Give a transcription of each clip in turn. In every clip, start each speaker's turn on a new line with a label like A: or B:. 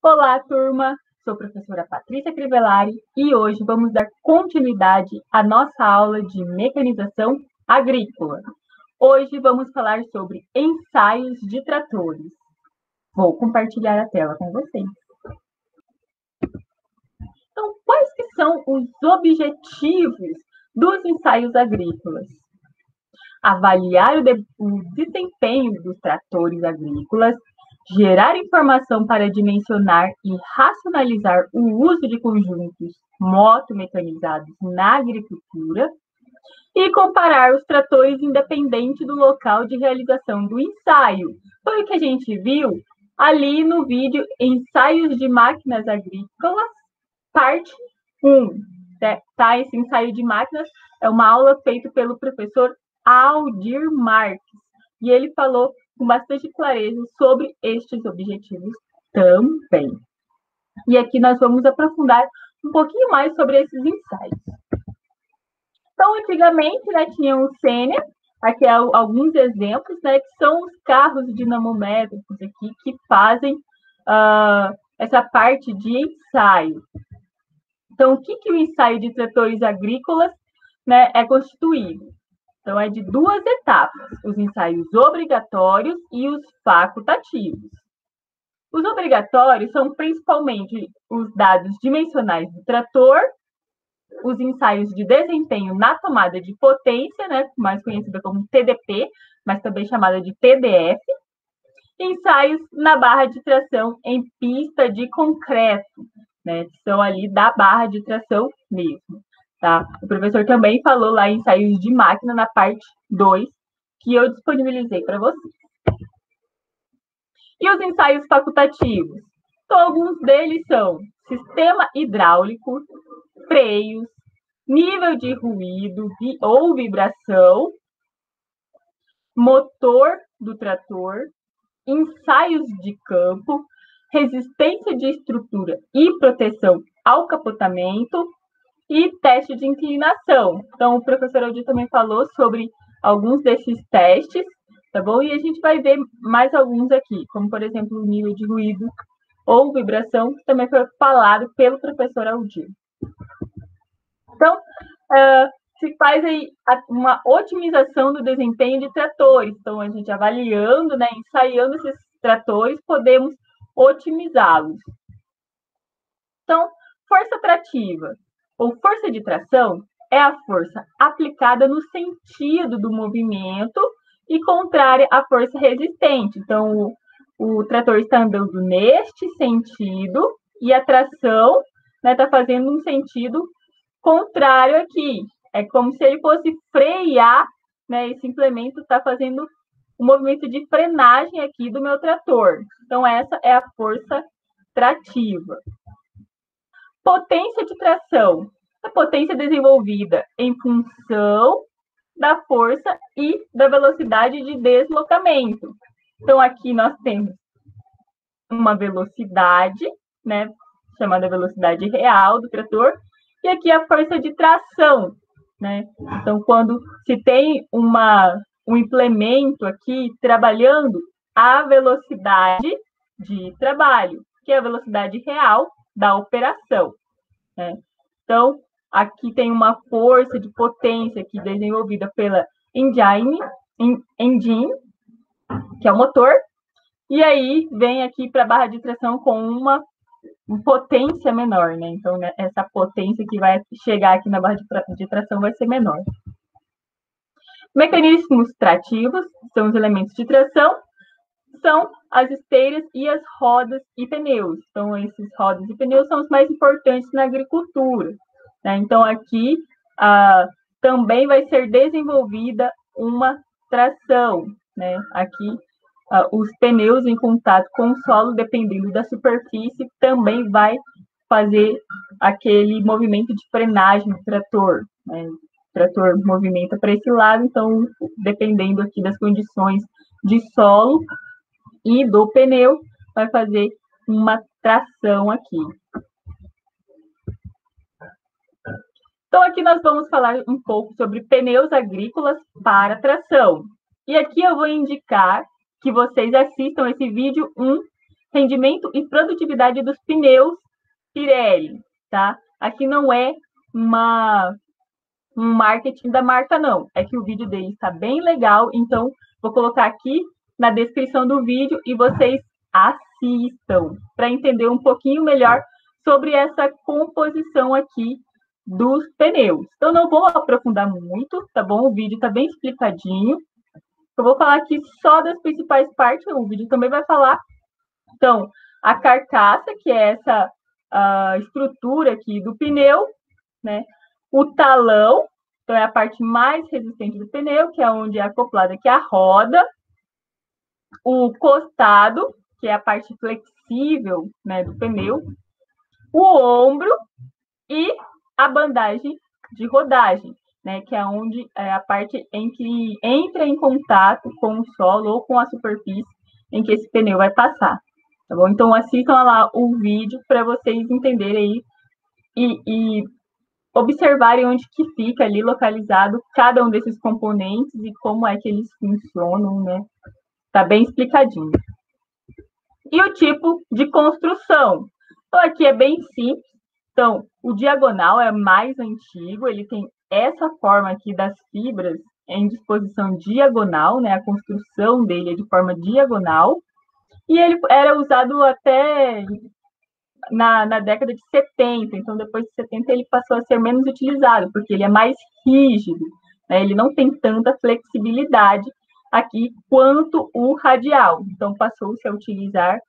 A: Olá, turma! Sou a professora Patrícia Crivellari e hoje vamos dar continuidade à nossa aula de mecanização agrícola. Hoje vamos falar sobre ensaios de tratores. Vou compartilhar a tela com vocês. Então, quais que são os objetivos dos ensaios agrícolas? Avaliar o desempenho dos tratores agrícolas, gerar informação para dimensionar e racionalizar o uso de conjuntos motomecanizados na agricultura e comparar os tratores independente do local de realização do ensaio. Foi o que a gente viu ali no vídeo Ensaios de Máquinas Agrícolas, parte 1. Tá? Esse ensaio de máquinas é uma aula feita pelo professor Aldir Marques, e ele falou com bastante clareza sobre estes objetivos também. E aqui nós vamos aprofundar um pouquinho mais sobre esses ensaios. Então, antigamente, tinha o Sênia, aqui alguns exemplos, que são os carros dinamométricos aqui que fazem essa parte de ensaio. Então, o que o ensaio de tratores agrícolas é constituído? Então, é de duas etapas, os ensaios obrigatórios e os facultativos. Os obrigatórios são principalmente os dados dimensionais do trator, os ensaios de desempenho na tomada de potência, mais conhecida como TDP, mas também chamada de TDF, ensaios na barra de tração em pista de concreto, que são ali da barra de tração mesmo. Tá? O professor também falou lá em ensaios de máquina na parte 2, que eu disponibilizei para vocês. E os ensaios facultativos? Então, alguns deles são sistema hidráulico, freios, nível de ruído ou vibração, motor do trator, ensaios de campo, resistência de estrutura e proteção ao capotamento, e teste de inclinação. Então, o professor Aldir também falou sobre alguns desses testes, tá bom? E a gente vai ver mais alguns aqui, como, por exemplo, o nível de ruído ou vibração, que também foi falado pelo professor Aldir. Então, se faz aí uma otimização do desempenho de tratores. Então, a gente avaliando, ensaiando esses tratores, podemos otimizá-los. Então, força trativa ou força de tração é a força aplicada no sentido do movimento e contrária à força resistente. Então, o trator está andando neste sentido e a tração está fazendo um sentido contrário aqui. É como se ele fosse frear, esse implemento está fazendo um movimento de frenagem aqui do meu trator. Então, essa é a força trativa. Potência de tração. A potência desenvolvida em função da força e da velocidade de deslocamento. Então, aqui nós temos uma velocidade, chamada velocidade real do trator, e aqui a força de tração, Então, quando se tem um implemento aqui trabalhando a velocidade de trabalho, que é a velocidade real da operação. Então, aqui tem uma força de potência aqui desenvolvida pela engine, que é o motor, e aí vem aqui para a barra de tração com uma potência menor, Então, essa potência que vai chegar aqui na barra de tração vai ser menor. Mecanismos trativos, são os elementos de tração, são as esteiras e as rodas e pneus. Então, esses rodas e pneus são os mais importantes na agricultura. Então, aqui também vai ser desenvolvida uma tração. Aqui, os pneus em contato com o solo, dependendo da superfície, também vai fazer aquele movimento de frenagem do trator. O trator movimenta para esse lado, então, dependendo aqui das condições de solo e do pneu, vai fazer uma tração aqui. Então, aqui nós vamos falar um pouco sobre pneus agrícolas para tração. E aqui eu vou indicar que vocês assistam esse vídeo 1 rendimento e produtividade dos pneus Pirelli, tá? Aqui não é um marketing da marca, não. É que o vídeo dele está bem legal, então vou colocar aqui na descrição do vídeo e vocês assistam para entender um pouquinho melhor sobre essa composição aqui dos pneus. Então, não vou aprofundar muito, tá bom? O vídeo está bem explicadinho. Eu vou falar aqui só das principais partes, o vídeo também vai falar. Então, a carcaça, que é essa estrutura aqui do pneu, né? O talão, então é a parte mais resistente do pneu, que é onde é acoplada aqui a roda. O costado, que é a parte flexível, né, do pneu. O ombro e a bandagem de rodagem, né, que é onde é a parte em que entra em contato com o solo ou com a superfície em que esse pneu vai passar, tá bom? Então, assistam lá o vídeo para vocês entenderem aí e observarem onde que fica ali localizado cada um desses componentes e como é que eles funcionam, né? Tá bem explicadinho. E o tipo de construção? Então, aqui é bem simples. Então, o diagonal é mais antigo, ele tem essa forma aqui das fibras em disposição diagonal, né? A construção dele é de forma diagonal. E ele era usado até na década de 70, então depois de 70 ele passou a ser menos utilizado, porque ele é mais rígido, né? Ele não tem tanta flexibilidade aqui quanto o radial. Então, passou-se a utilizar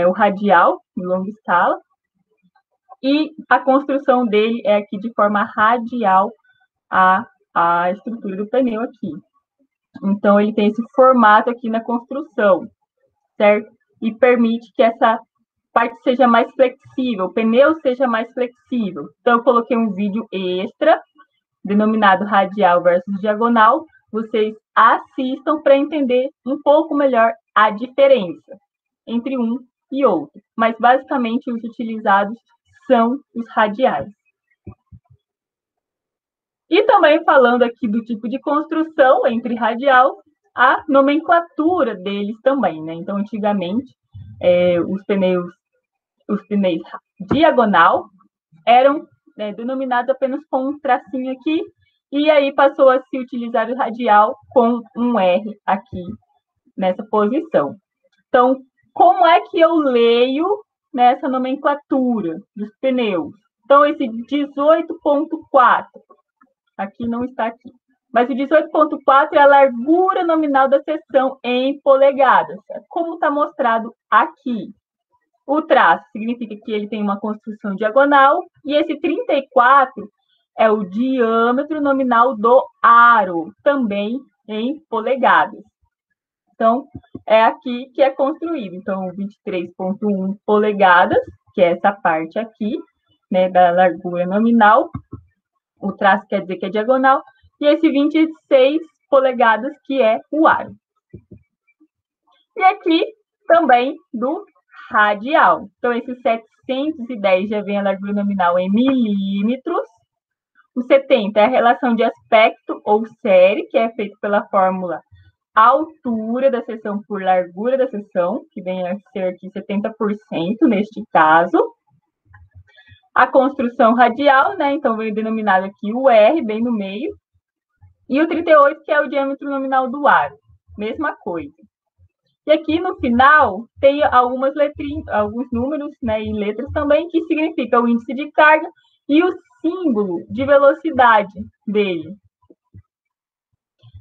A: o radial em longa escala, e a construção dele é aqui de forma radial a estrutura do pneu aqui. Então, ele tem esse formato aqui na construção, certo? E permite que essa parte seja mais flexível, o pneu seja mais flexível. Então, eu coloquei um vídeo extra, denominado radial versus diagonal. Vocês assistam para entender um pouco melhor a diferença entre um e outro. Mas, basicamente, os utilizados são os radiais. E também falando aqui do tipo de construção entre radial, a nomenclatura deles também, né? Então, antigamente, os pneus diagonal eram denominados apenas com um tracinho aqui, e aí passou a se utilizar o radial com um R aqui nessa posição. Então, como é que eu leio nessa nomenclatura dos pneus? Então, esse 18.4, aqui não está aqui, mas o 18.4 é a largura nominal da seção em polegadas, como está mostrado aqui. O traço significa que ele tem uma construção diagonal, e esse 34 é o diâmetro nominal do aro, também em polegadas. Então, é aqui que é construído. Então, 23,1 polegadas, que é essa parte aqui, né, da largura nominal. O traço quer dizer que é diagonal. E esse 26 polegadas, que é o aro. E aqui também do radial. Então, esse 710 já vem a largura nominal em milímetros. O 70 é a relação de aspecto ou série, que é feito pela fórmula altura da seção por largura da seção, que vem a ser aqui 70% neste caso. A construção radial, né? Então, vem denominado aqui o R, bem no meio. E o 38, que é o diâmetro nominal do aro. Mesma coisa. E aqui no final tem algumas letrinhas, alguns números, né, e letras também, que significa o índice de carga e o símbolo de velocidade dele.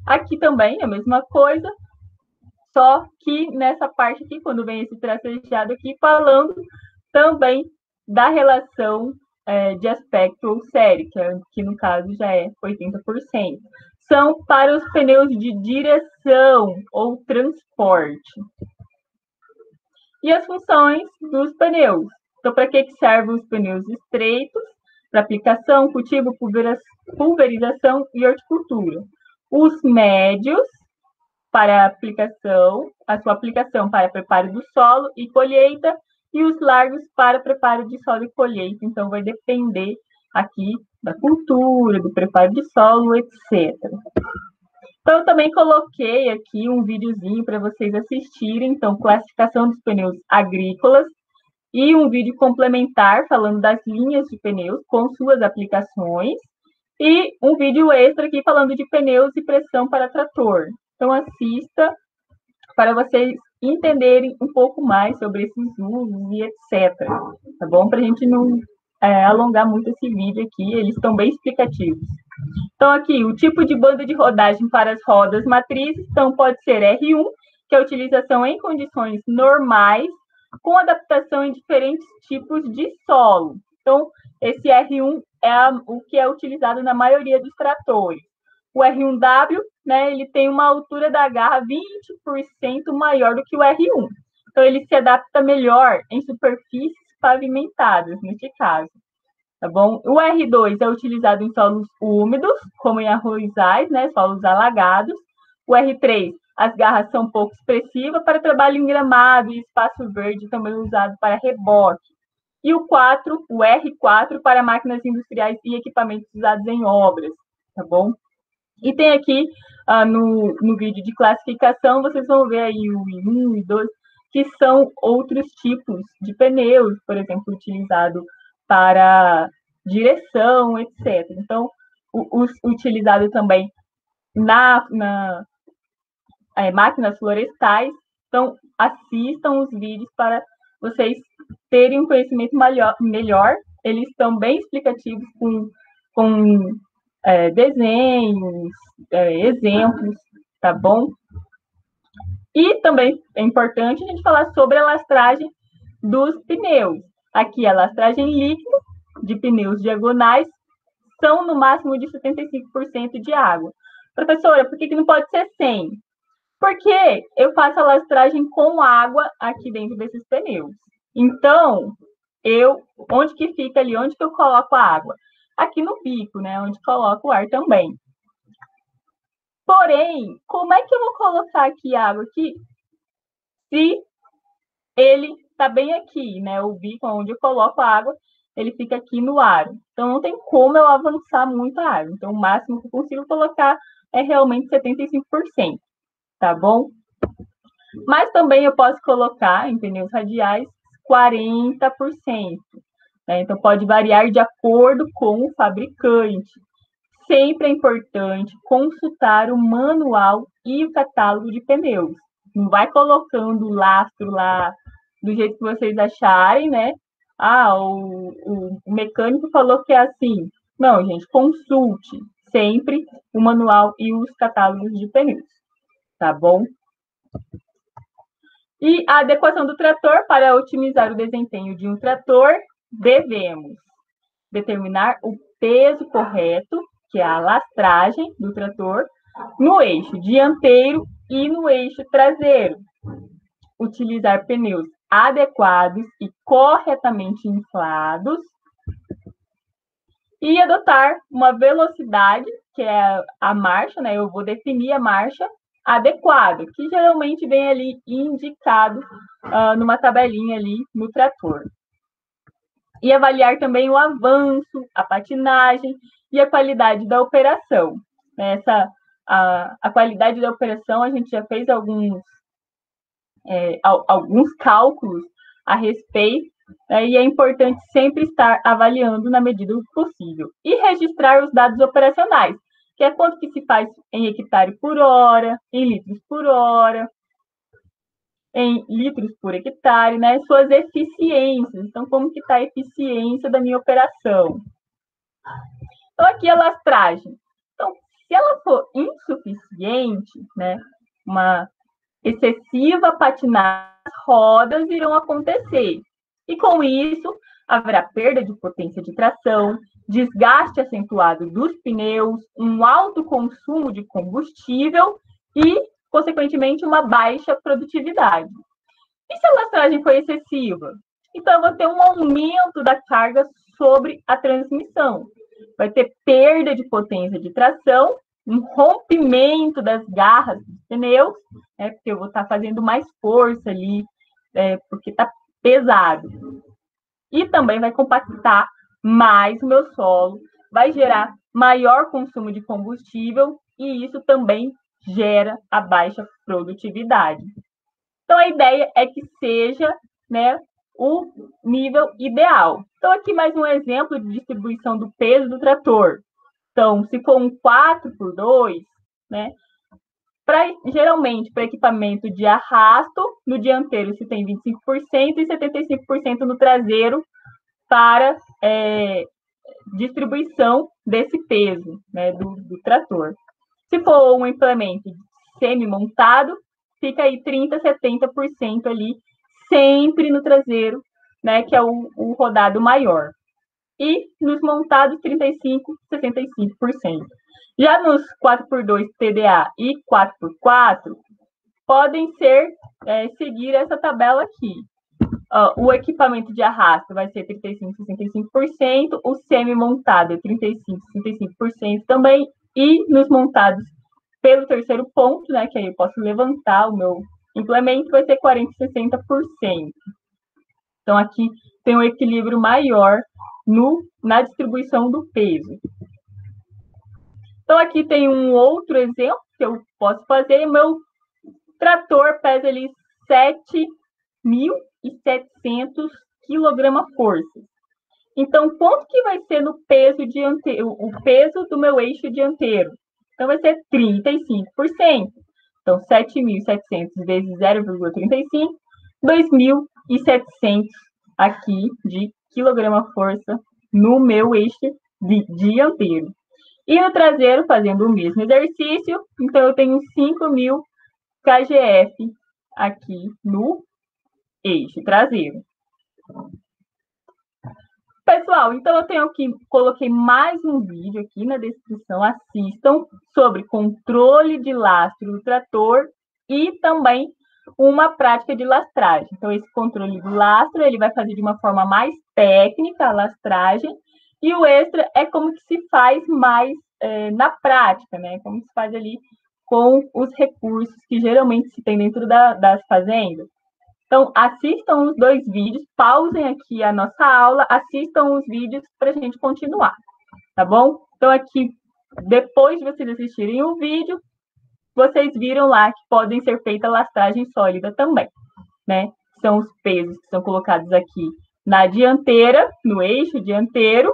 A: Aqui também é a mesma coisa, só que nessa parte aqui, quando vem esse tracejado aqui, falando também da relação de aspecto ou série, que no caso já é 80%. São para os pneus de direção ou transporte. E as funções dos pneus. Então, para que servem os pneus estreitos? Para aplicação, cultivo, pulverização e horticultura. Os médios, para aplicação, a sua aplicação para preparo do solo e colheita, e os largos para preparo de solo e colheita. Então, vai depender aqui da cultura, do preparo de solo, etc. Então, eu também coloquei aqui um videozinho para vocês assistirem. Então, classificação dos pneus agrícolas e um vídeo complementar falando das linhas de pneus com suas aplicações e um vídeo extra aqui falando de pneus e pressão para trator. Então, assista para vocês entenderem um pouco mais sobre esses usos e etc. Tá bom? Para a gente não alongar muito esse vídeo aqui, eles estão bem explicativos. Então, aqui, o tipo de banda de rodagem para as rodas matrizes, então pode ser R1, que é a utilização em condições normais, com adaptação em diferentes tipos de solo. Então, esse R1 é o que é utilizado na maioria dos tratores. O R1W, né, ele tem uma altura da garra 20% maior do que o R1. Então, ele se adapta melhor em superfícies pavimentadas, neste caso. Tá bom? O R2 é utilizado em solos úmidos, como em arrozais, né, solos alagados. O R3, as garras são pouco expressivas para trabalho em gramado e espaço verde, também usado para reboque. E o 4, o R4, para máquinas industriais e equipamentos usados em obras, tá bom? E tem aqui, no vídeo de classificação, vocês vão ver aí o I1 e 2, que são outros tipos de pneus, por exemplo, utilizado para direção, etc. Então, utilizado também na máquinas florestais. Então, assistam os vídeos para vocês terem um conhecimento melhor. Eles estão bem explicativos com desenhos, exemplos, tá bom? E também é importante a gente falar sobre a lastragem dos pneus. Aqui, a lastragem líquida de pneus diagonais são no máximo de 75% de água. Professora, por que não pode ser 100%? Porque eu faço a lastragem com água aqui dentro desses pneus. Então, onde que fica ali? Onde que eu coloco a água? Aqui no bico, né? Onde coloco o ar também. Porém, como é que eu vou colocar aqui a água aqui se ele está bem aqui, né? O bico onde eu coloco a água, ele fica aqui no aro. Então, não tem como eu avançar muito a água. Então, o máximo que eu consigo colocar é realmente 75%, tá bom? Mas também eu posso colocar em pneus radiais 40%. Né? Então, pode variar de acordo com o fabricante. Sempre é importante consultar o manual e o catálogo de pneus. Não vai colocando o lastro lá do jeito que vocês acharem, né? O mecânico falou que é assim. Não, gente, consulte sempre o manual e os catálogos de pneus, tá bom? E a adequação do trator para otimizar o desempenho de um trator, devemos determinar o peso correto, que é a lastragem do trator, no eixo dianteiro e no eixo traseiro. Utilizar pneus adequados e corretamente inflados. E adotar uma velocidade, que é a marcha, né? Eu vou definir a marcha adequada, que geralmente vem ali indicado numa tabelinha ali no trator. E avaliar também o avanço, a patinagem e a qualidade da operação. A qualidade da operação, a gente já fez alguns cálculos a respeito, né, e é importante sempre estar avaliando na medida do possível. E registrar os dados operacionais, que é quanto que se faz em hectare por hora, em litros por hora, em litros por hectare, né? Suas eficiências. Então, como que está a eficiência da minha operação? Então, aqui a lastragem. Então, se ela for insuficiente, né? Uma excessiva patinagem, as rodas irão acontecer. E com isso, haverá perda de potência de tração, desgaste acentuado dos pneus, um alto consumo de combustível e, consequentemente, uma baixa produtividade. E se a lastragem for excessiva? Então, eu vou ter um aumento da carga sobre a transmissão. Vai ter perda de potência de tração, um rompimento das garras dos pneus, né, porque eu vou estar fazendo mais força ali, porque está pesado. E também vai compactar mais o meu solo, vai gerar maior consumo de combustível, e isso também gera a baixa produtividade. Então, a ideia é que seja, né, o nível ideal. Então, aqui mais um exemplo de distribuição do peso do trator. Então, se for um 4x2, né, geralmente, para equipamento de arrasto, no dianteiro se tem 25% e 75% no traseiro para distribuição desse peso, né, do trator. Se for um implemento semi-montado, fica aí 30%, 70% ali, sempre no traseiro, né, que é o rodado maior. E nos montados, 35%, 65%. Já nos 4x2 TDA e 4x4, podem seguir essa tabela aqui. O equipamento de arrasto vai ser 35%, 65%, o semi-montado é 35%, 65% também, e nos montados pelo terceiro ponto, né, que aí eu posso levantar o meu implemento, vai ser 40%, 60%. Então, aqui tem um equilíbrio maior na distribuição do peso. Então, aqui tem um outro exemplo que eu posso fazer. O meu trator pesa ali 7.700 kgfm. Então, quanto que vai ser no peso dianteiro, o peso do meu eixo dianteiro? Então, vai ser 35%. Então, 7.700 vezes 0,35, 2.700 aqui de quilograma-força no meu eixo dianteiro. E no traseiro, fazendo o mesmo exercício, então eu tenho 5.000 kgf aqui no eixo traseiro. Pessoal, então eu tenho aqui, coloquei mais um vídeo aqui na descrição, assistam, sobre controle de lastro do trator e também uma prática de lastragem. Então, esse controle do lastro, ele vai fazer de uma forma mais técnica a lastragem, e o extra é como que se faz mais na prática, né? Como se faz ali com os recursos que geralmente se tem dentro das fazendas. Então, assistam os dois vídeos, pausem aqui a nossa aula, assistam os vídeos para a gente continuar, tá bom? Então, aqui, depois de vocês assistirem o vídeo, vocês viram lá que podem ser feita lastragem sólida também, né? São os pesos que são colocados aqui na dianteira, no eixo dianteiro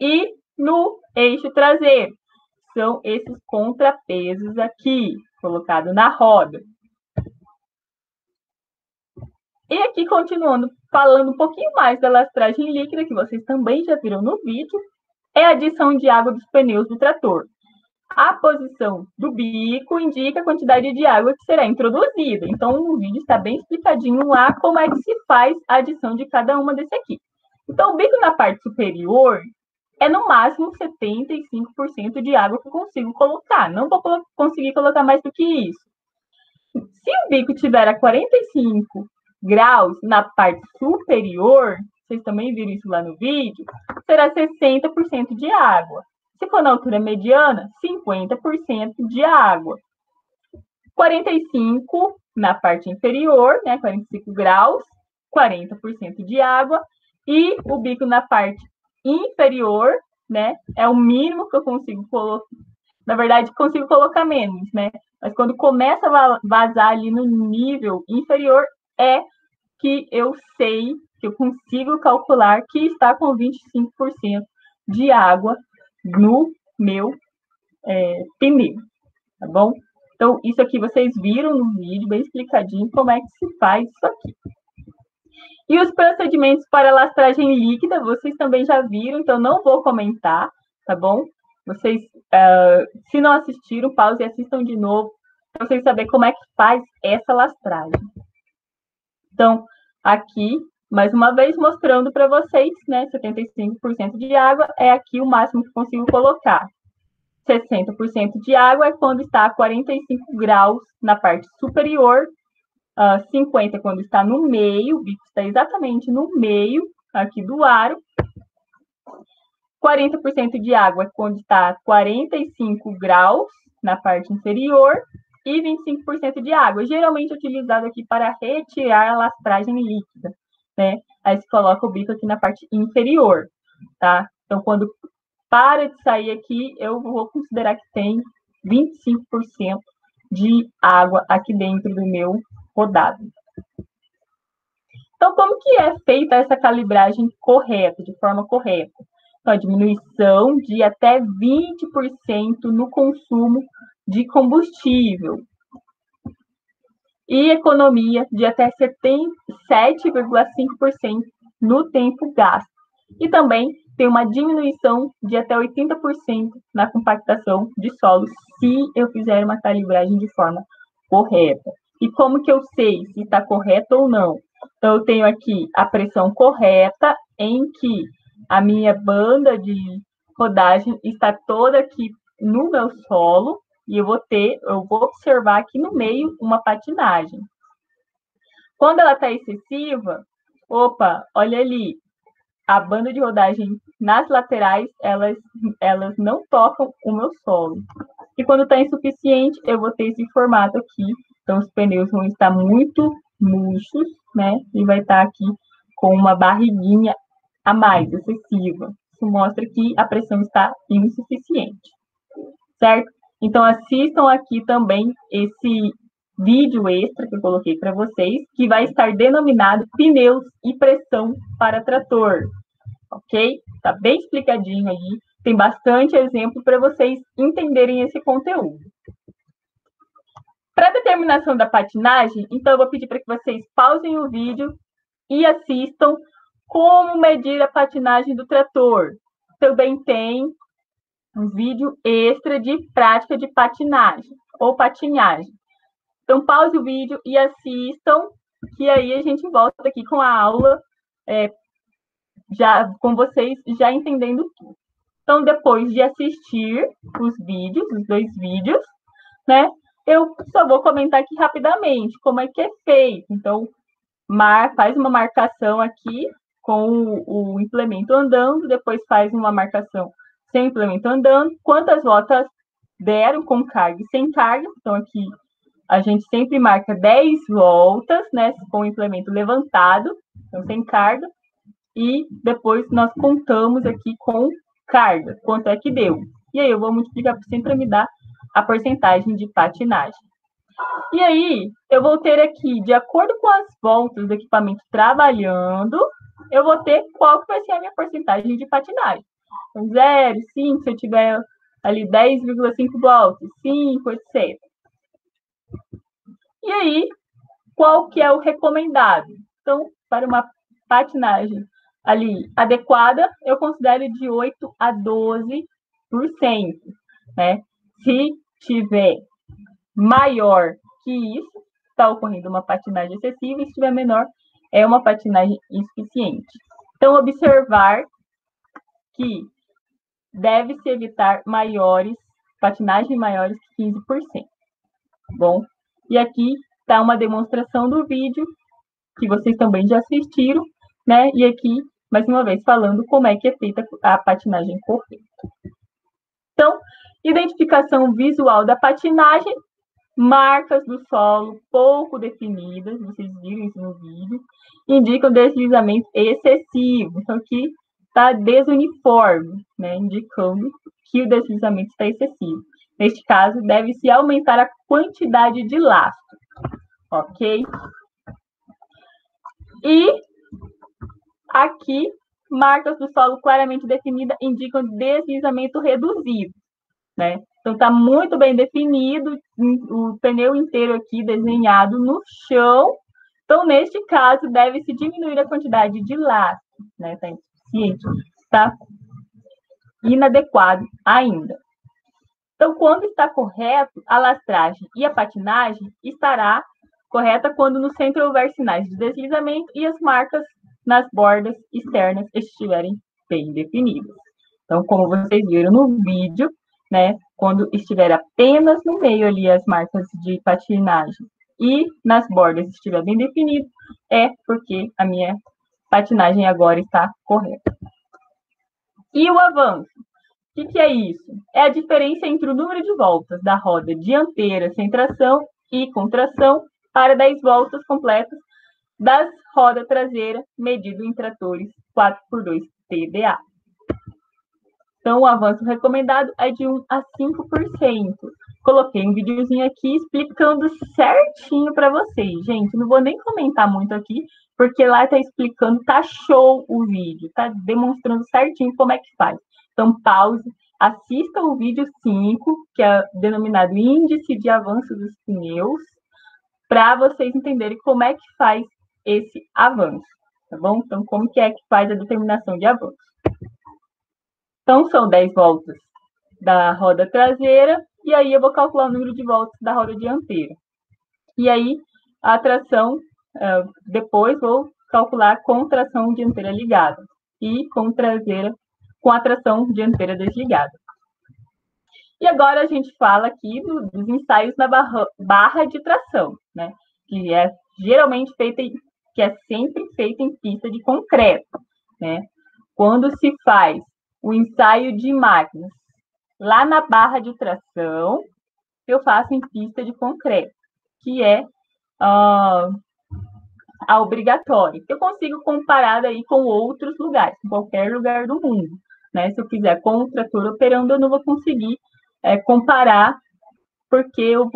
A: e no eixo traseiro. São esses contrapesos aqui, colocados na roda. E aqui, continuando, falando um pouquinho mais da lastragem líquida, que vocês também já viram no vídeo, é a adição de água dos pneus do trator. A posição do bico indica a quantidade de água que será introduzida. Então, no vídeo está bem explicadinho lá como é que se faz a adição de cada uma desse aqui. Então, o bico na parte superior é no máximo 75% de água que eu consigo colocar. Não vou conseguir colocar mais do que isso. Se o bico tiver a 45 graus na parte superior, vocês também viram isso lá no vídeo, será 60% de água. Se for na altura mediana, 50% de água. 45 na parte inferior, né, 45 graus, 40% de água. E o bico na parte inferior, né, é o mínimo que eu consigo colocar. Na verdade, consigo colocar menos, né? Mas quando começa a vazar ali no nível inferior, é que eu sei, que eu consigo calcular que está com 25% de água no meu pneu, tá bom? Então, isso aqui vocês viram no vídeo, bem explicadinho, como é que se faz isso aqui. E os procedimentos para lastragem líquida, vocês também já viram, então não vou comentar, tá bom? Vocês, se não assistiram, pause e assistam de novo, para vocês saberem como é que faz essa lastragem. Então, aqui, mais uma vez, mostrando para vocês, né, 75% de água é aqui o máximo que consigo colocar. 60% de água é quando está a 45 graus na parte superior, 50 quando está no meio, o bico está exatamente no meio aqui do aro. 40% de água é quando está a 45 graus na parte inferior e 25% de água, geralmente utilizado aqui para retirar a lastragem líquida, né? Aí se coloca o bico aqui na parte inferior, tá? Então, quando para de sair aqui, eu vou considerar que tem 25% de água aqui dentro do meu rodado. Então, como que é feita essa calibragem correta, de forma correta? Então, a diminuição de até 20% no consumo de combustível e economia de até 7,5% no tempo gasto. E também tem uma diminuição de até 80% na compactação de solos, se eu fizer uma calibragem de forma correta. E como que eu sei se está correto ou não? Então, eu tenho aqui a pressão correta, em que a minha banda de rodagem está toda aqui no meu solo, e eu vou observar aqui no meio uma patinagem. Quando ela está excessiva, opa, olha ali, a banda de rodagem nas laterais, elas não tocam o meu solo. E quando está insuficiente, eu vou ter esse formato aqui. Então, os pneus vão estar muito murchos, né? E vai estar aqui com uma barriguinha a mais, excessiva. Isso mostra que a pressão está insuficiente, certo? Então, assistam aqui também esse vídeo extra que eu coloquei para vocês, que vai estar denominado Pneus e Pressão para Trator, ok? Tá bem explicadinho aí, tem bastante exemplo para vocês entenderem esse conteúdo. Para determinação da patinagem, então eu vou pedir para que vocês pausem o vídeo e assistam como medir a patinagem do trator. Também tem um vídeo extra de prática de patinagem ou patinagem. Então, pause o vídeo e assistam, que aí a gente volta aqui com a aula, já com vocês já entendendo tudo. Então, depois de assistir os dois vídeos, né, eu só vou comentar aqui rapidamente como é que é feito. Então, faz uma marcação aqui com o implemento andando, depois faz uma marcação sem implemento andando, quantas voltas deram com carga e sem carga. Então, aqui a gente sempre marca 10 voltas, né, com o implemento levantado, então sem carga, e depois nós contamos aqui com carga, quanto é que deu. E aí eu vou multiplicar por 100 para me dar a porcentagem de patinagem. E aí, eu vou ter aqui, de acordo com as voltas do equipamento trabalhando, eu vou ter qual que vai ser a minha porcentagem de patinagem. Então, 0, 5, se eu tiver ali 10,5 voltas, 5, etc. E aí, qual que é o recomendado? Então, para uma patinagem ali adequada, eu considero de 8 a 12%, né? Se tiver maior que isso, está ocorrendo uma patinagem excessiva, e se estiver menor, é uma patinagem insuficiente. Então, observar que deve-se evitar patinagens maiores que 15%. Bom, e aqui está uma demonstração do vídeo, que vocês também já assistiram, né? E aqui, mais uma vez, falando como é que é feita a patinagem correta. Então, identificação visual da patinagem, marcas do solo pouco definidas, vocês viram isso no vídeo, indicam deslizamento excessivo. Então, aqui está desuniforme, né, indicando que o deslizamento está excessivo. Neste caso, deve-se aumentar a quantidade de lastro, ok? E aqui, marcas do solo claramente definidas indicam deslizamento reduzido, né? Então, está muito bem definido, o pneu inteiro aqui desenhado no chão. Então, neste caso, deve-se diminuir a quantidade de lastro, né? Está insuficiente, está inadequado ainda. Então, quando está correto, a lastragem e a patinagem estará correta quando no centro houver sinais de deslizamento e as marcas nas bordas externas estiverem bem definidas. Então, como vocês viram no vídeo, né, quando estiver apenas no meio ali as marcas de patinagem e nas bordas estiver bem definido, é porque a minha patinagem agora está correta. E o avanço? O que é isso? É a diferença entre o número de voltas da roda dianteira sem tração e com tração para 10 voltas completas das rodas traseiras, medido em tratores 4x2 TDA. Então, o avanço recomendado é de 1 a 5%. Coloquei um videozinho aqui explicando certinho para vocês. Gente, não vou nem comentar muito aqui, porque lá está explicando, tá show o vídeo, tá demonstrando certinho como é que faz. Então, pause, assista o vídeo 5, que é denominado Índice de Avanço dos Pneus, para vocês entenderem como é que faz esse avanço, tá bom? Então, como que é que faz a determinação de avanço? Então, são 10 voltas da roda traseira, e aí eu vou calcular o número de voltas da roda dianteira. E aí, a tração, depois vou calcular com tração dianteira ligada e com a tração dianteira desligada. E agora a gente fala aqui dos ensaios na barra de tração, né? Que é geralmente que é sempre feita em pista de concreto, né? Quando se faz o ensaio de máquinas lá na barra de tração, eu faço em pista de concreto, que é a obrigatória. Eu consigo comparar aí com outros lugares, em qualquer lugar do mundo, né? Se eu fizer com o trator operando, eu não vou conseguir comparar, porque eu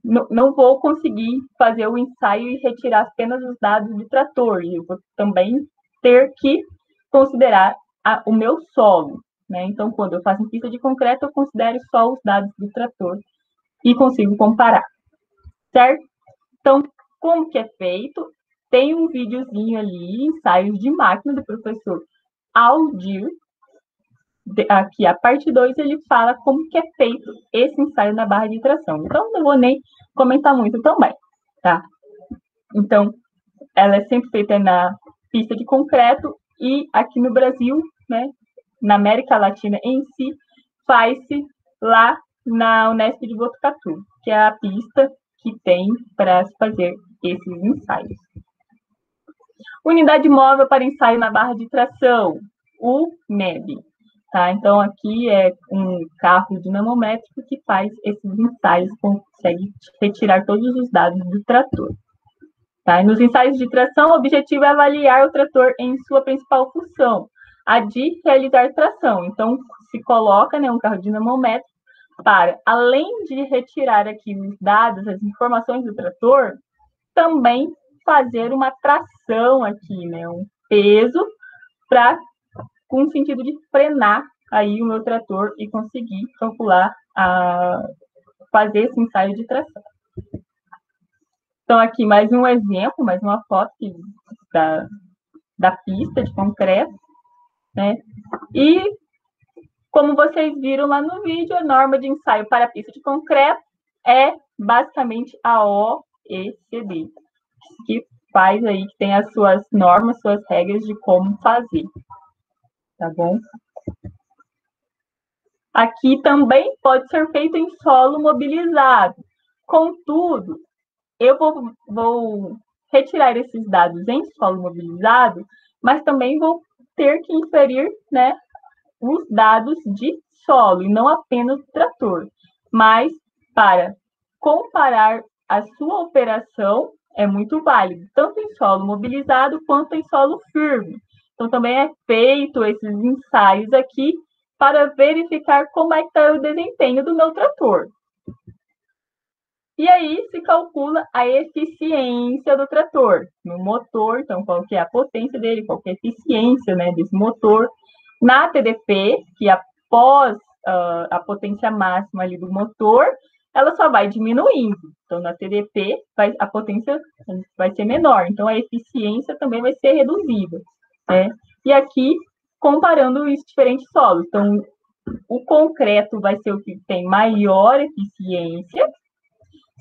A: não vou conseguir fazer o ensaio e retirar apenas os dados do trator. Eu vou também ter que considerar o meu solo, né? Então, quando eu faço em pista de concreto, eu considero só os dados do trator e consigo comparar, certo? Então, como que é feito? Tem um videozinho ali, ensaios de máquina do professor Aldir. Aqui, a parte 2, ele fala como que é feito esse ensaio na barra de tração. Então, não vou nem comentar muito também, tá? Então, ela é sempre feita na pista de concreto e aqui no Brasil, né, na América Latina em si, faz-se lá na Unesp de Botucatu, que é a pista que tem para se fazer esses ensaios. Unidade móvel para ensaio na barra de tração, o MEB. Tá? Então, aqui é um carro dinamométrico que faz esses ensaios, consegue retirar todos os dados do trator. Tá? E nos ensaios de tração, o objetivo é avaliar o trator em sua principal função, a de realizar tração. Então, se coloca, né, um carro dinamométrico para, além de retirar aqui os dados, as informações do trator, também fazer uma tração aqui, né, um peso com o sentido de frenar aí o meu trator e conseguir calcular, fazer esse ensaio de tração. Então, aqui mais um exemplo, mais uma foto da pista de concreto, né? E, como vocês viram lá no vídeo, a norma de ensaio para a pista de concreto é basicamente a OECD, que faz aí, que tem as suas normas, suas regras de como fazer. Tá bom? Aqui também pode ser feito em solo mobilizado. Contudo, eu vou retirar esses dados em solo mobilizado, mas também vou ter que inserir, né, os dados de solo, e não apenas do trator. Mas, para comparar a sua operação, é muito válido, tanto em solo mobilizado quanto em solo firme. Então, também é feito esses ensaios aqui para verificar como é que está o desempenho do meu trator. E aí se calcula a eficiência do trator no motor, então qual que é a potência dele, qual que é a eficiência, né, desse motor. Na TDP, que após a potência máxima ali do motor, ela só vai diminuindo. Então, na TDP, a potência vai ser menor, então a eficiência também vai ser reduzida, né? E aqui, comparando os diferentes solos. Então, o concreto vai ser o que tem maior eficiência,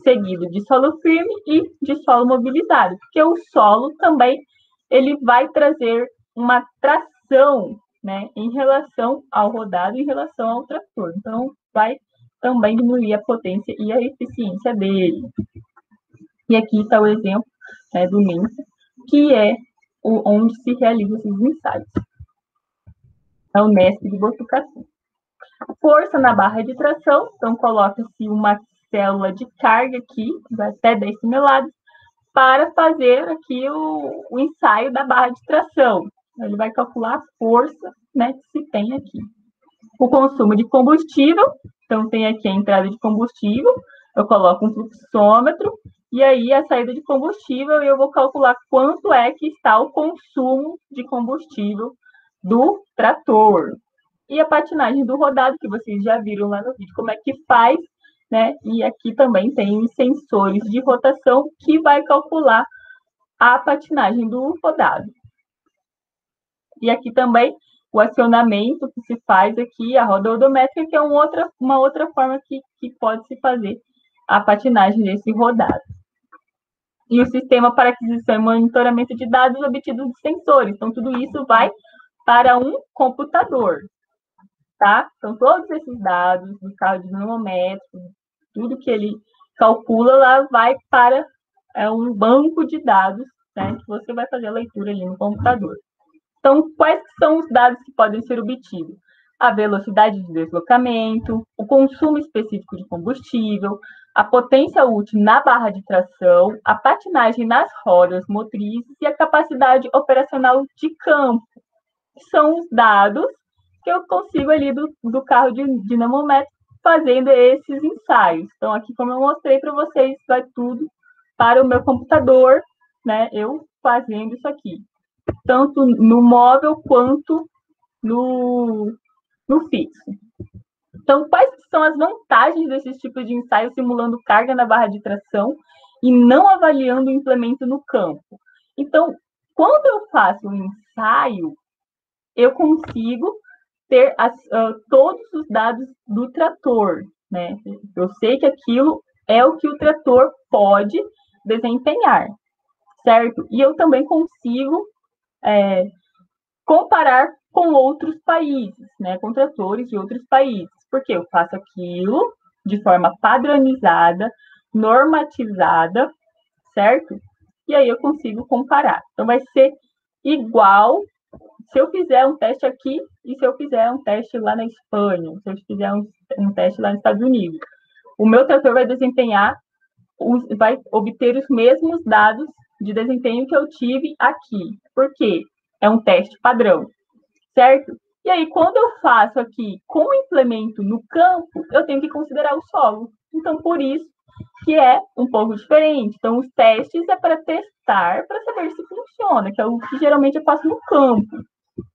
A: seguido de solo firme e de solo mobilizado, porque o solo também ele vai trazer uma tração, né, em relação ao rodado, em relação ao trator. Então, vai também diminuir a potência e a eficiência dele. E aqui está o exemplo, né, do Mensa, que é onde se realizam esses ensaios. É o Unesp de Botucatu. Força na barra de tração, então coloca-se uma célula de carga aqui, até 10 toneladas, para fazer aqui o ensaio da barra de tração. Ele vai calcular a força, né, que se tem aqui. O consumo de combustível, então tem aqui a entrada de combustível, eu coloco um fluxômetro, e aí a saída de combustível, eu vou calcular quanto é que está o consumo de combustível do trator. E a patinagem do rodado, que vocês já viram lá no vídeo, como é que faz, né? E aqui também tem os sensores de rotação que vai calcular a patinagem do rodado. E aqui também o acionamento que se faz aqui, a roda odométrica, que é uma outra forma que pode se fazer a patinagem desse rodado. E o sistema para aquisição e monitoramento de dados obtidos de sensores. Então, tudo isso vai para um computador, tá? Então, todos esses dados do carro dinamométrico, tudo que ele calcula lá vai para um banco de dados, né, que você vai fazer a leitura ali no computador. Então, quais são os dados que podem ser obtidos? A velocidade de deslocamento, o consumo específico de combustível, a potência útil na barra de tração, a patinagem nas rodas motrizes e a capacidade operacional de campo. São os dados que eu consigo ali do carro dinamométrico fazendo esses ensaios. Então, aqui, como eu mostrei para vocês, vai tudo para o meu computador, né? Eu fazendo isso aqui. Tanto no móvel quanto no fixo. Então, quais são as vantagens desses tipos de ensaio simulando carga na barra de tração e não avaliando o implemento no campo? Então, quando eu faço um ensaio, eu consigo ter todos os dados do trator, né? Eu sei que aquilo é o que o trator pode desempenhar, certo? E eu também consigo comparar com outros países, né? Com tratores de outros países, porque eu faço aquilo de forma padronizada, normatizada, certo? E aí eu consigo comparar. Então, vai ser igual se eu fizer um teste aqui e se eu fizer um teste lá na Espanha, se eu fizer um teste lá nos Estados Unidos. O meu trator vai desempenhar, vai obter os mesmos dados de desempenho que eu tive aqui. Por quê? É um teste padrão, certo? E aí, quando eu faço aqui com o implemento no campo, eu tenho que considerar o solo. Então, por isso que é um pouco diferente. Então, os testes é para testar, para saber se funciona, que é o que geralmente eu faço no campo,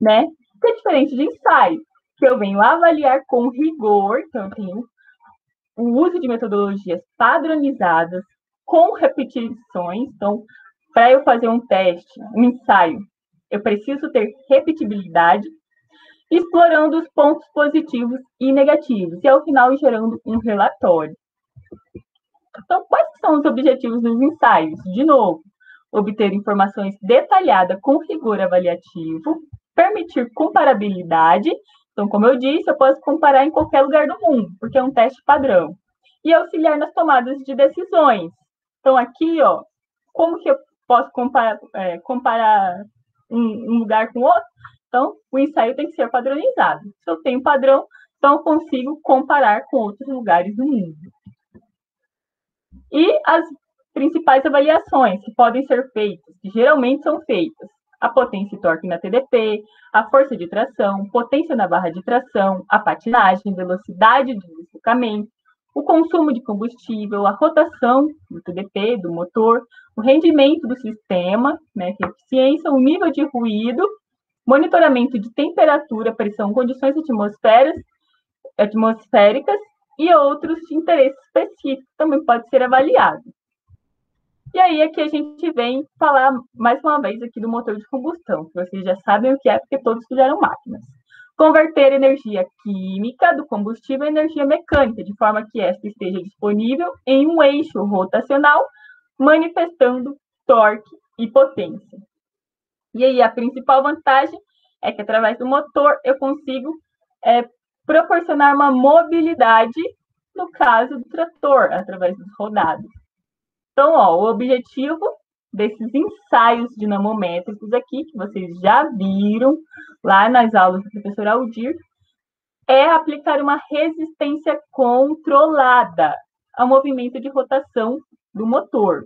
A: né? Que é diferente de ensaio, que eu venho avaliar com rigor, então eu tenho o uso de metodologias padronizadas, com repetições. Então, para eu fazer um teste, um ensaio, eu preciso ter repetibilidade, explorando os pontos positivos e negativos, e ao final gerando um relatório. Então, quais são os objetivos dos ensaios? De novo, obter informações detalhadas com rigor avaliativo, permitir comparabilidade. Então, como eu disse, eu posso comparar em qualquer lugar do mundo, porque é um teste padrão. E auxiliar nas tomadas de decisões. Então, aqui, ó, como que eu posso comparar um lugar com outro? Então, o ensaio tem que ser padronizado. Se eu tenho padrão, então eu consigo comparar com outros lugares do mundo. E as principais avaliações que podem ser feitas, que geralmente são feitas: a potência e torque na TDP, a força de tração, potência na barra de tração, a patinagem, velocidade de deslocamento, o consumo de combustível, a rotação do TDP, do motor, o rendimento do sistema, né, que é eficiência, o nível de ruído, monitoramento de temperatura, pressão, condições atmosféricas e outros de interesse específico também pode ser avaliado. E aí aqui a gente vem falar mais uma vez aqui do motor de combustão, que vocês já sabem o que é, porque todos fizeram máquinas. Converter energia química do combustível em energia mecânica, de forma que esta esteja disponível em um eixo rotacional, manifestando torque e potência. E aí a principal vantagem é que através do motor eu consigo proporcionar uma mobilidade no caso do trator, através dos rodados. Então, ó, o objetivo desses ensaios dinamométricos aqui, que vocês já viram lá nas aulas do professor Aldir, é aplicar uma resistência controlada ao movimento de rotação do motor.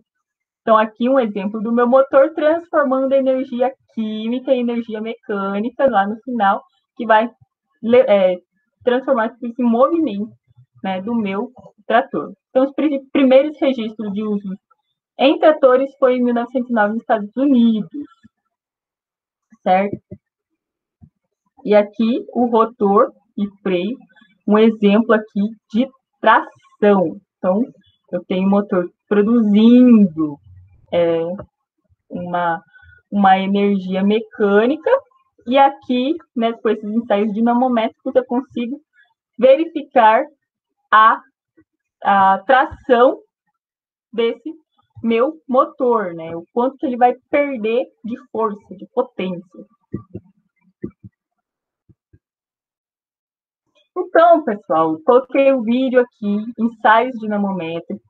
A: Então, aqui um exemplo do meu motor transformando energia química em energia mecânica lá no final, que vai transformar esse movimento, né, do meu trator. Então, os primeiros registros de uso em tratores foi em 1909 nos Estados Unidos, certo? E aqui o rotor e freio, um exemplo aqui de tração. Então, eu tenho motor produzindo uma energia mecânica, e aqui, né, com esses ensaios dinamométricos, eu consigo verificar a tração desse meu motor, né? O quanto que ele vai perder de força, de potência. Então, pessoal, coloquei o vídeo aqui, ensaios dinamométricos.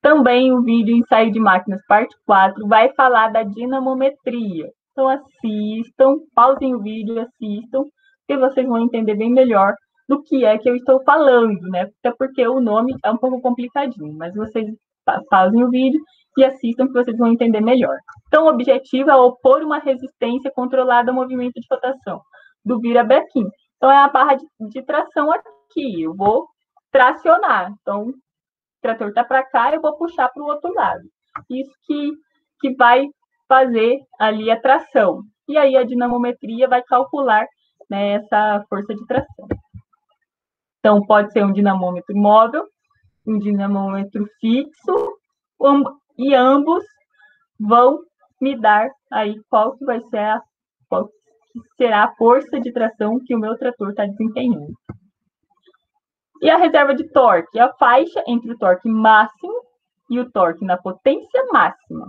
A: Também o vídeo ensaio de máquinas parte 4 vai falar da dinamometria. Então assistam, pausem o vídeo, assistam, que vocês vão entender bem melhor do que é que eu estou falando, né? Até porque o nome é um pouco complicadinho, mas vocês pausem o vídeo e assistam que vocês vão entender melhor. Então o objetivo é opor uma resistência controlada ao movimento de rotação do vira-brequim. Então é a barra de tração aqui, eu vou tracionar. Então o trator está para cá, eu vou puxar para o outro lado. Isso que vai fazer ali a tração. E aí a dinamometria vai calcular, né, essa força de tração. Então, pode ser um dinamômetro móvel, um dinamômetro fixo, e ambos vão me dar aí qual que vai ser qual que será a força de tração que o meu trator está desempenhando. E a reserva de torque, a faixa entre o torque máximo e o torque na potência máxima.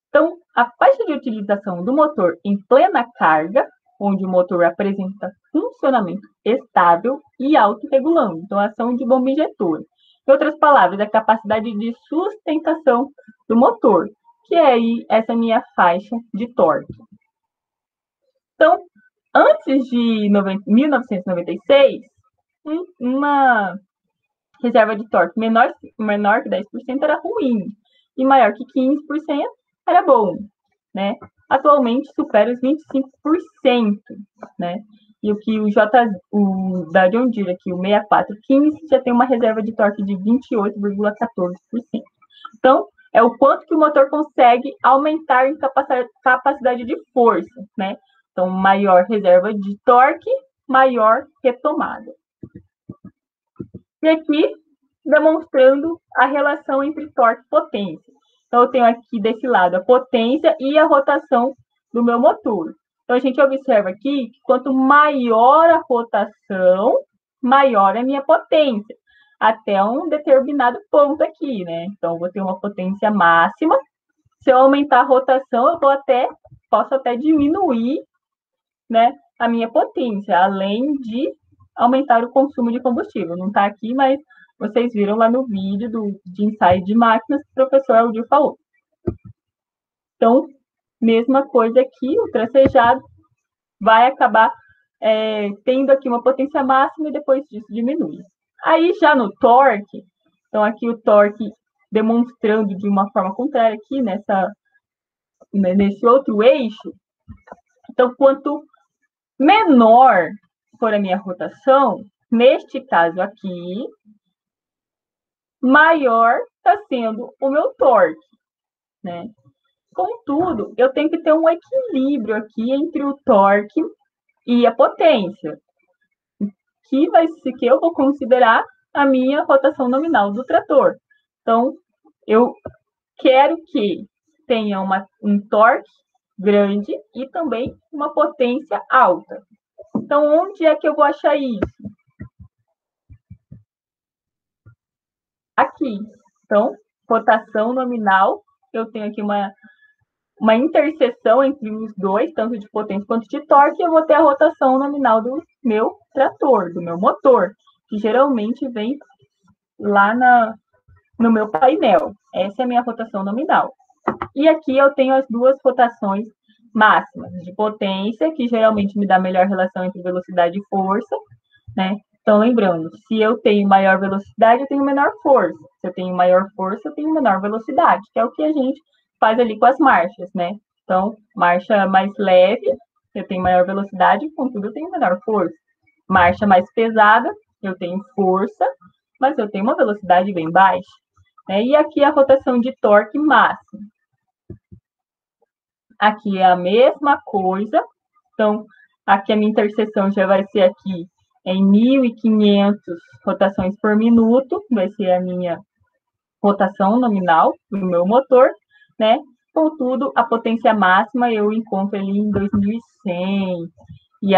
A: Então, a faixa de utilização do motor em plena carga, onde o motor apresenta funcionamento estável e autorregulando, então ação de bomba injetora. Em outras palavras, a capacidade de sustentação do motor, que é aí essa minha faixa de torque. Então, antes de 1996, uma reserva de torque menor que 10% era ruim, e maior que 15% era bom, né? Atualmente supera os 25%, né? E o que o da John Deere aqui, o 6415, já tem uma reserva de torque de 28,14%. Então, é o quanto que o motor consegue aumentar em capacidade de força, né? Então, maior reserva de torque, maior retomada. E aqui, demonstrando a relação entre torque e potência. Então, eu tenho aqui desse lado a potência e a rotação do meu motor. Então, a gente observa aqui que quanto maior a rotação, maior a minha potência. Até um determinado ponto aqui, né? Então, eu vou ter uma potência máxima. Se eu aumentar a rotação, eu posso até diminuir, né, a minha potência, além de aumentar o consumo de combustível. Não está aqui, mas vocês viram lá no vídeo de ensaio de máquinas que o professor Aldir falou. Então, mesma coisa aqui, o tracejado vai acabar tendo aqui uma potência máxima e depois disso diminui. Aí, já no torque, então aqui o torque demonstrando de uma forma contrária aqui, nesse outro eixo. Então, quanto menor for a minha rotação, neste caso aqui, maior está sendo o meu torque, né? Contudo, eu tenho que ter um equilíbrio aqui entre o torque e a potência, que eu vou considerar a minha rotação nominal do trator. Então, eu quero que tenha um torque grande e também uma potência alta. Então, onde é que eu vou achar isso? Aqui. Então, rotação nominal, eu tenho aqui uma interseção entre os dois, tanto de potência quanto de torque, eu vou ter a rotação nominal do meu trator, do meu motor, que geralmente vem lá no meu painel. Essa é a minha rotação nominal. E aqui eu tenho as duas rotações máximas de potência, que geralmente me dá a melhor relação entre velocidade e força, né? Então, lembrando, se eu tenho maior velocidade, eu tenho menor força. Se eu tenho maior força, eu tenho menor velocidade, que é o que a gente faz ali com as marchas, né? Então, marcha mais leve, eu tenho maior velocidade, contudo, eu tenho menor força. Marcha mais pesada, eu tenho força, mas eu tenho uma velocidade bem baixa. Né? E aqui a rotação de torque máximo. Aqui é a mesma coisa. Então, aqui a minha interseção já vai ser aqui em 1.500 rotações por minuto, vai ser a minha rotação nominal do meu motor, né? Contudo, a potência máxima eu encontro ali em 2.100 e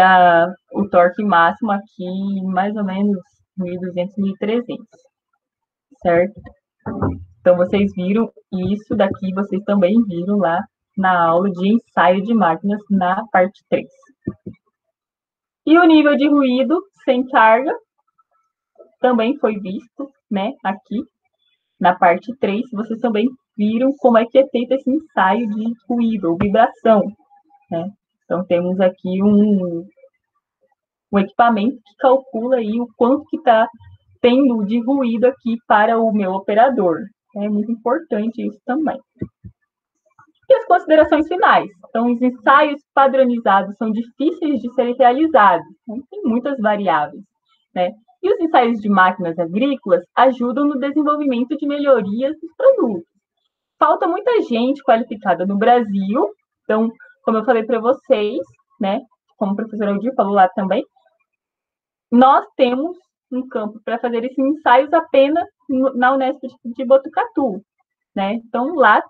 A: o torque máximo aqui mais ou menos 1.200, 1.300, certo? Então, vocês viram isso daqui, vocês também viram lá na aula de ensaio de máquinas na parte 3. E o nível de ruído sem carga também foi visto, né, aqui na parte 3. Vocês também viram como é que é feito esse ensaio de ruído ou vibração, né? Então, temos aqui um equipamento que calcula aí o quanto que está tendo de ruído aqui para o meu operador. É muito importante isso também. E as considerações finais. Então, os ensaios padronizados são difíceis de serem realizados, então, tem muitas variáveis, né? E os ensaios de máquinas agrícolas ajudam no desenvolvimento de melhorias dos produtos. Falta muita gente qualificada no Brasil, então, como eu falei para vocês, né, como o professor Aldir falou lá também, nós temos um campo para fazer esses ensaios apenas na Unesp de Botucatu, né? Então, lá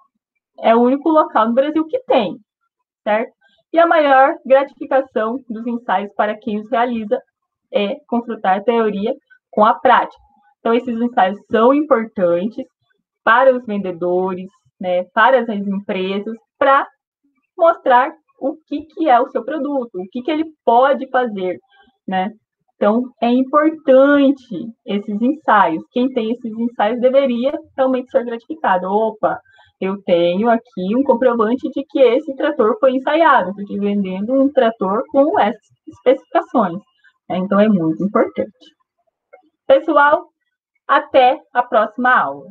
A: é o único local no Brasil que tem, certo? E a maior gratificação dos ensaios para quem os realiza é confrontar a teoria com a prática. Então, esses ensaios são importantes para os vendedores, né, para as empresas, para mostrar o que é o seu produto, o que ele pode fazer, né? Então, é importante esses ensaios. Quem tem esses ensaios deveria realmente ser gratificado. Opa, eu tenho aqui um comprovante de que esse trator foi ensaiado. Estou te vendendo um trator com essas especificações. Então, é muito importante. Pessoal, até a próxima aula.